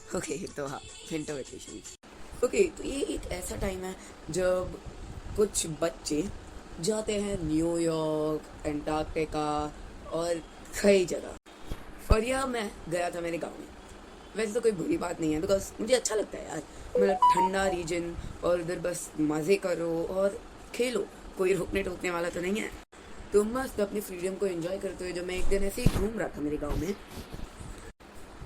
Okay तो हाँ, winter vacation. Okay तो ये एक ऐसा टाइम है जब कुछ बच्चे जाते हैं न्यूयॉर्क, एंटार्क्टिका और कई जगह। और यह मैं गया था मेरे गांव में। वैसे तो कोई बुरी बात नहीं है, बिकॉज मुझे अच्छा लगता है यार। मतलब ठंडा रीजन और उधर बस मज़े करो और खेलो, कोई रोकने टोकने वाला तो नहीं है। तो मस्त अपनी फ्रीडम को एंजॉय करते हुए जब मैं एक दिन ऐसे ही घूम रहा था मेरे गांव में,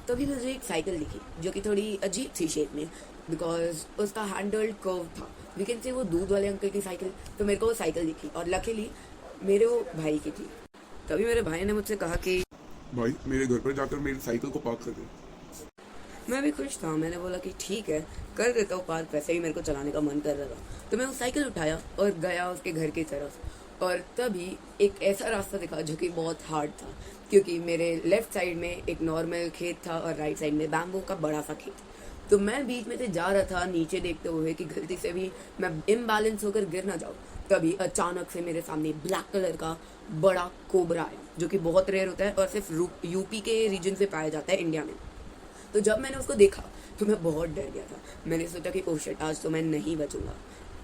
तभी मुझे एक साइकिल दिखी जो कि थोड़ी अजीब थी शेप में, बिकॉज उसका हैंडल कर्व था। वी कैन से वो दूध वाले अंकल की साइकिल। तो मेरे को वो साइकिल दिखी और लकीली मेरे वो भाई की थी। तभी मेरे भाई ने मुझसे कहा कि भाई मेरे घर पर जाकर मेरी साइकिल को पार्क कर दे। मैं भी खुश था। मैंने बोला कि ठीक है, कर देता हूँ पार्क, वैसे ही मेरे को चलाने का मन कर रहा था। तो मैं वो साइकिल उठाया और गया उसके घर की तरफ। और तभी एक ऐसा रास्ता दिखा जो कि बहुत हार्ड था, क्योंकि मेरे लेफ्ट साइड में एक नॉर्मल खेत था और राइट साइड में बैम्बू का बड़ा सा खेत। तो मैं बीच में से जा रहा था नीचे देखते हुए कि गलती से भी मैं इम्बैलेंस होकर गिर ना जाऊँ। तभी अचानक से मेरे सामने ब्लैक कलर का बड़ा कोबरा आया, जो कि बहुत रेयर होता है और सिर्फ यूपी के रीजन से पाया जाता है इंडिया में। तो जब मैंने उसको देखा तो मैं बहुत डर गया था। मैंने सोचा कि ओ शिट, आज तो मैं नहीं बचूंगा।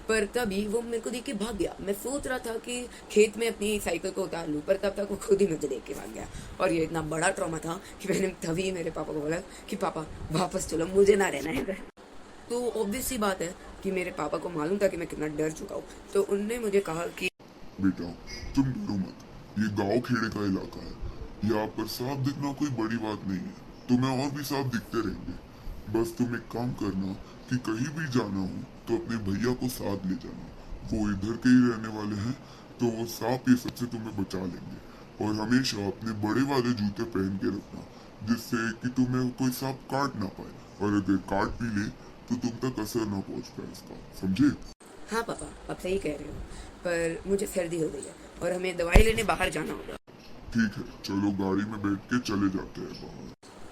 पर तभी वो मेरे को देख के भाग गया। मैं सोच रहा था कि खेत में अपनी साइकिल को उतार लूं, पर तब तक वो खुद ही मुझे देख के भाग गया। और ये इतना बड़ा ट्रॉमा था कि मैंने तभी मेरे पापा को बोला कि पापा वापस चलो, मुझे ना रहना है इधर। तो ऑब्वियस सी बात है कि मेरे पापा को मालूम था कि मैं कितना डर चुका हूँ। तो उनने मुझे कहा कि बेटा, तुम डरो मत। ये गांव खेड़े का इलाका है। यहाँ पर सांप दिखना कोई बड़ी बात नहीं है। तुम्हें और भी सांप दिखते रहेंगे। बस तुम एक काम करना कि कहीं भी जाना हो तो अपने भैया को साथ ले जाना। वो इधर के ही रहने वाले हैं, तो वो सांप ये सबसे तुम्हें बचा लेंगे। और हमेशा अपने बड़े वाले जूते पहन के रखना, जिससे कि तुम्हें कोई सांप काट ना पाए। और अगर काट भी ले तो तुम तक असर ना पहुंच पाए इसका, समझे? हाँ पापा, आप सही कह रहे हो, पर मुझे सर्दी हो गई है और हमें दवाई लेने बाहर जाना होगा। ठीक है, चलो गाड़ी में बैठ के चले जाते हैं बाहर।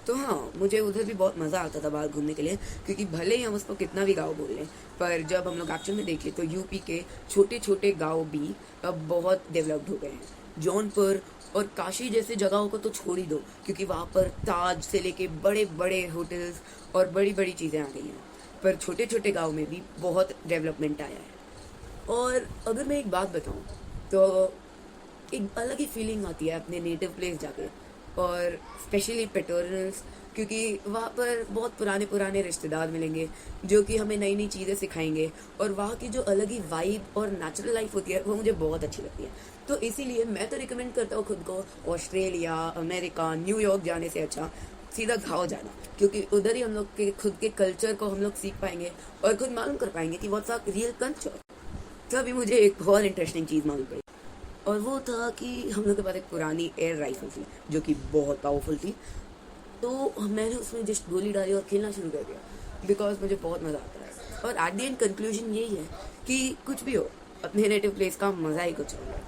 तो हाँ, मुझे उधर भी बहुत मज़ा आता था बाहर घूमने के लिए, क्योंकि भले ही हम उसको कितना भी गाँव बोल लें, पर जब हम लोग एक्चुअल में देखें तो यूपी के छोटे छोटे गाँव भी अब बहुत डेवलप्ड हो गए हैं। जौनपुर और काशी जैसे जगहों को तो छोड़ ही दो, क्योंकि वहाँ पर ताज से लेके बड़े बड़े होटल्स और बड़ी बड़ी चीज़ें आ गई हैं। पर छोटे छोटे गाँव में भी बहुत डेवलपमेंट आया है। और अगर मैं एक बात बताऊँ तो एक अलग ही फीलिंग आती है अपने नेटिव प्लेस जाके, और स्पेशली पेटोरल्स, क्योंकि वहाँ पर बहुत पुराने पुराने रिश्तेदार मिलेंगे जो कि हमें नई नई चीज़ें सिखाएंगे। और वहाँ की जो अलग ही वाइब और नेचुरल लाइफ होती है वो मुझे बहुत अच्छी लगती है। तो इसीलिए मैं तो रिकमेंड करता हूँ खुद को ऑस्ट्रेलिया, अमेरिका, न्यूयॉर्क जाने से अच्छा सीधा गाँव जाना, क्योंकि उधर ही हम लोग के खुद के कल्चर को हम लोग सीख पाएंगे और खुद मालूम कर पाएंगे कि व्हाट्स आवर रियल कल्चर। तभी मुझे एक बहुत इंटरेस्टिंग चीज़ मालूम पड़ी, और वो था कि हम लोग के पास एक पुरानी एयर राइफल थी जो कि बहुत पावरफुल थी। तो मैंने उसमें जस्ट गोली डाली और खेलना शुरू कर दिया, बिकॉज मुझे बहुत मज़ा आता है। और एट द एंड कंक्लूजन यही है कि कुछ भी हो, अपने नेटिव प्लेस का मज़ा ही कुछ होगा।